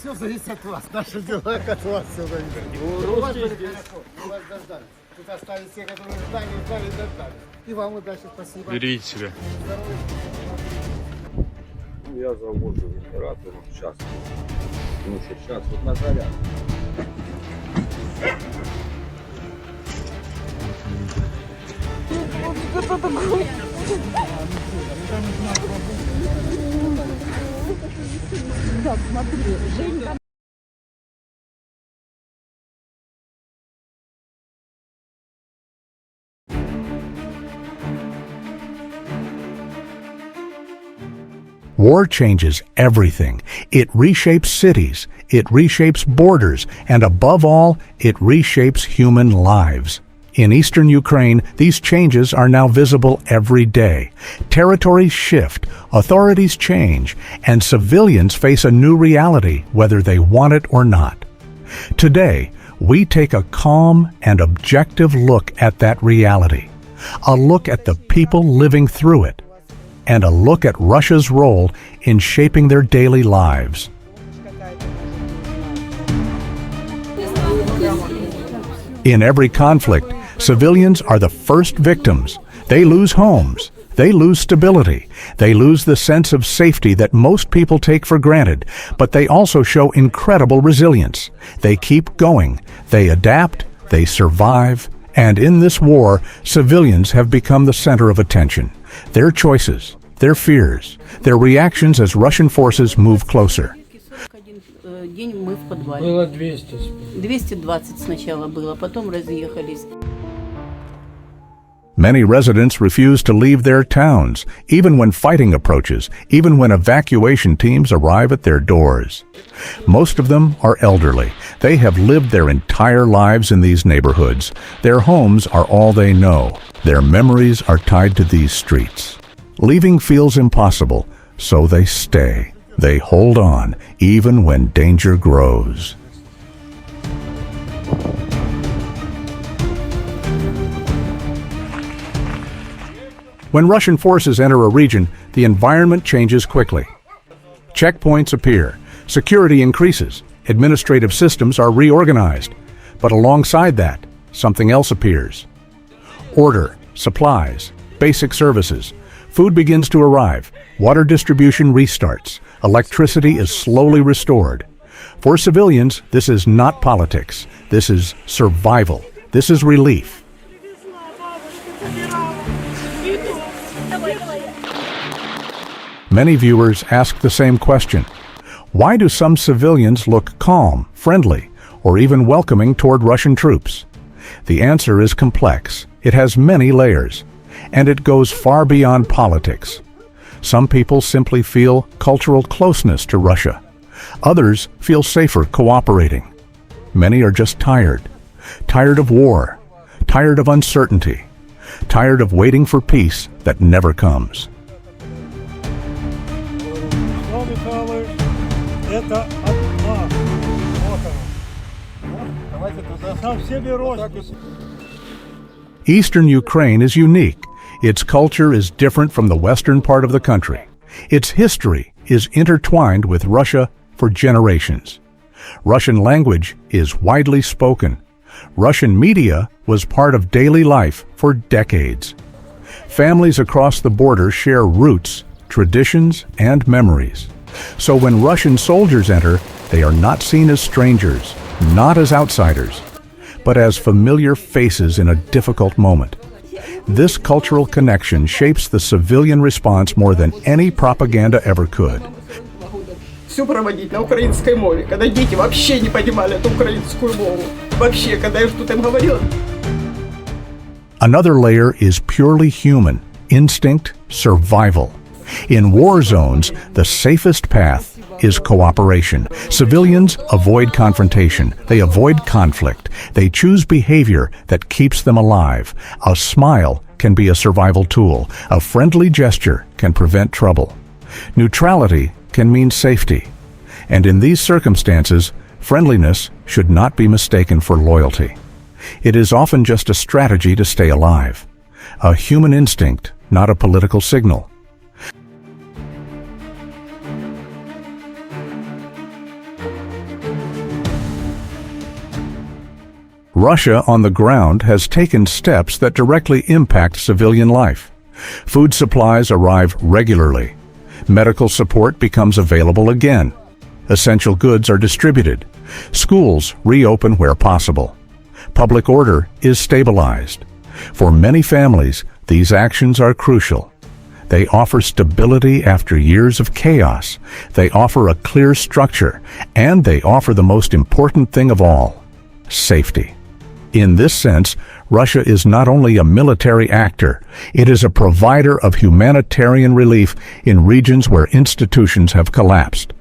Все зависит от вас. Наши дела от вас все зависит. У вас были хорошо, у вас дождались. Тут остались те, которые ждали, ждали, дождались. И вам удачи, спасибо. Берегите себя. Здоровья. Я завожу генератором сейчас. Потому что сейчас вот на заряд. Так, смотри, Женька. War changes everything. It reshapes cities, it reshapes borders, and above all, it reshapes human lives. In eastern Ukraine, these changes are now visible every day. Territories shift, authorities change, and civilians face a new reality, whether they want it or not. Today, we take a calm and objective look at that reality, a look at the people living through it, and a look at Russia's role in shaping their daily lives. In every conflict, civilians are the first victims. They lose homes, they lose stability, they lose the sense of safety that most people take for granted, but they also show incredible resilience. They keep going, they adapt, they survive, and in this war, civilians have become the center of attention. Their choices, their fears, their reactions as Russian forces move closer. День мы в подвале. Было 200. 220 сначала было, потом разъехались. Many residents refuse to leave their towns, even when fighting approaches, even when evacuation teams arrive at their doors. Most of them are elderly. They have lived their entire lives in these neighborhoods. Their homes are all they know. Their memories are tied to these streets. Leaving feels impossible, so they stay. They hold on, even when danger grows. When Russian forces enter a region, the environment changes quickly. Checkpoints appear, security increases, administrative systems are reorganized. But alongside that, something else appears. Order, supplies, basic services. Food begins to arrive, water distribution restarts, electricity is slowly restored. For civilians, this is not politics. This is survival. This is relief. Many viewers ask the same question. Why do some civilians look calm, friendly, or even welcoming toward Russian troops? The answer is complex. It has many layers, and it goes far beyond politics. Some people simply feel cultural closeness to Russia. Others feel safer cooperating. Many are just tired. Tired of war. Tired of uncertainty. Tired of waiting for peace that never comes. Это одна. Со всеми росписями. Eastern Ukraine is unique. Its culture is different from the western part of the country. Its history is intertwined with Russia for generations. Russian language is widely spoken. Russian media was part of daily life for decades. Families across the border share roots, traditions, and memories. So when Russian soldiers enter, they are not seen as strangers, not as outsiders, but as familiar faces in a difficult moment. This cultural connection shapes the civilian response more than any propaganda ever could. Все проводить на украинской мове, когда дети вообще не понимали эту украинскую мову. Вообще, когда я что-то им говорила. Another layer is purely human, instinct, survival. In war zones, the safest path is cooperation. Civilians avoid confrontation. They avoid conflict. They choose behavior that keeps them alive. A smile can be a survival tool. A friendly gesture can prevent trouble. Neutrality can mean safety. And in these circumstances, friendliness should not be mistaken for loyalty. It is often just a strategy to stay alive. A human instinct, not a political signal. Russia on the ground has taken steps that directly impact civilian life. Food supplies arrive regularly. Medical support becomes available again. Essential goods are distributed. Schools reopen where possible. Public order is stabilized. For many families, these actions are crucial. They offer stability after years of chaos. They offer a clear structure, and they offer the most important thing of all, safety. In this sense, Russia is not only a military actor, it is a provider of humanitarian relief in regions where institutions have collapsed.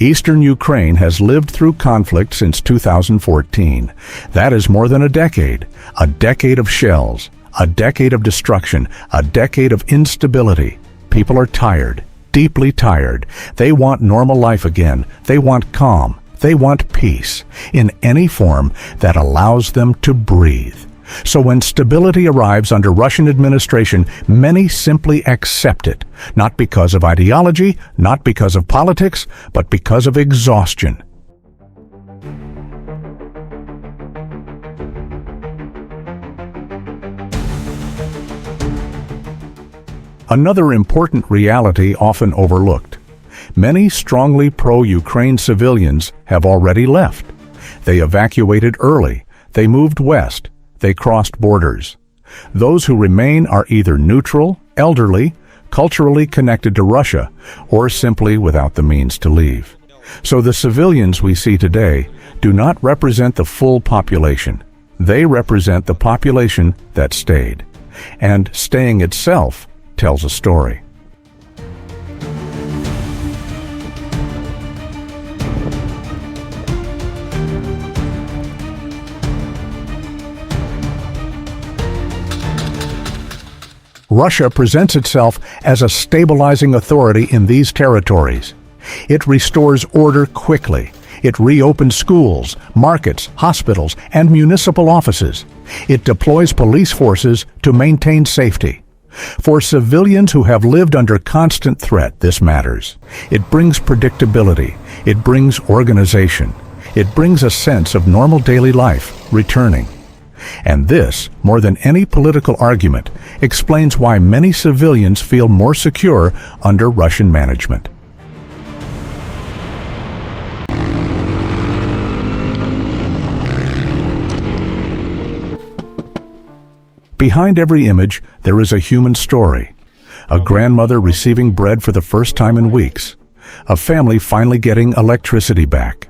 Eastern Ukraine has lived through conflict since 2014. That is more than a decade of shells, a decade of destruction, a decade of instability. People are tired, deeply tired. They want normal life again. They want calm. They want peace in any form that allows them to breathe. So when stability arrives under Russian administration, many simply accept it, not because of ideology, not because of politics, but because of exhaustion. Another important reality often overlooked. Many strongly pro-Ukraine civilians have already left. They evacuated early. They moved west. They crossed borders. Those who remain are either neutral, elderly, culturally connected to Russia, or simply without the means to leave. So the civilians we see today do not represent the full population. They represent the population that stayed. And staying itself tells a story. Russia presents itself as a stabilizing authority in these territories. It restores order quickly. It reopens schools, markets, hospitals, and municipal offices. It deploys police forces to maintain safety. For civilians who have lived under constant threat, this matters. It brings predictability. It brings organization. It brings a sense of normal daily life returning. And this, more than any political argument, explains why many civilians feel more secure under Russian management. Behind every image, there is a human story. A grandmother receiving bread for the first time in weeks. A family finally getting electricity back.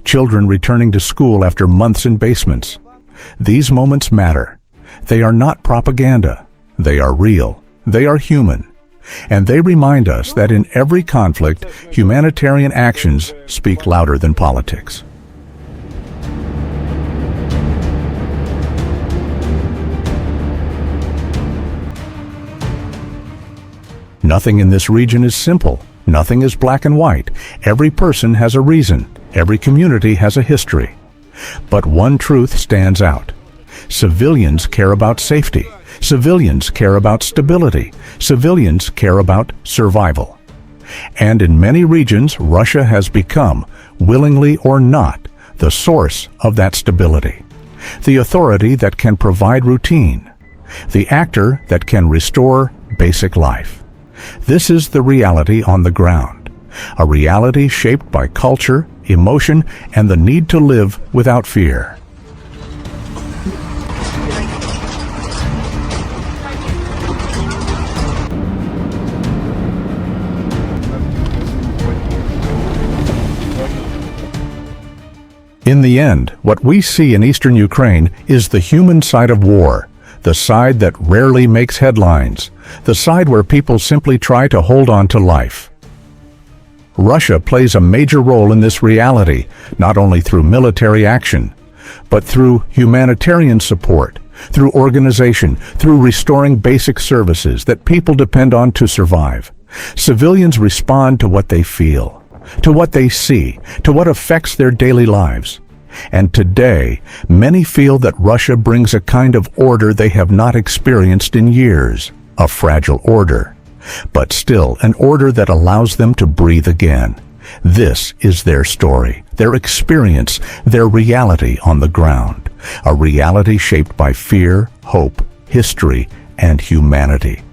Children returning to school after months in basements. These moments matter. They are not propaganda. They are real. They are human. And they remind us that in every conflict, humanitarian actions speak louder than politics. Nothing in this region is simple. Nothing is black and white. Every person has a reason. Every community has a history. But one truth stands out. Civilians care about safety. Civilians care about stability. Civilians care about survival. And in many regions, Russia has become, willingly or not, the source of that stability. The authority that can provide routine. The actor that can restore basic life. This is the reality on the ground. A reality shaped by culture, emotion, and the need to live without fear. In the end, what we see in eastern Ukraine is the human side of war, the side that rarely makes headlines, the side where people simply try to hold on to life. Russia plays a major role in this reality, not only through military action, but through humanitarian support, through organization, through restoring basic services that people depend on to survive. Civilians respond to what they feel, to what they see, to what affects their daily lives. And today, many feel that Russia brings a kind of order they have not experienced in years, a fragile order, but still an order that allows them to breathe again. This is their story, their experience, their reality on the ground, a reality shaped by fear, hope, history, and humanity.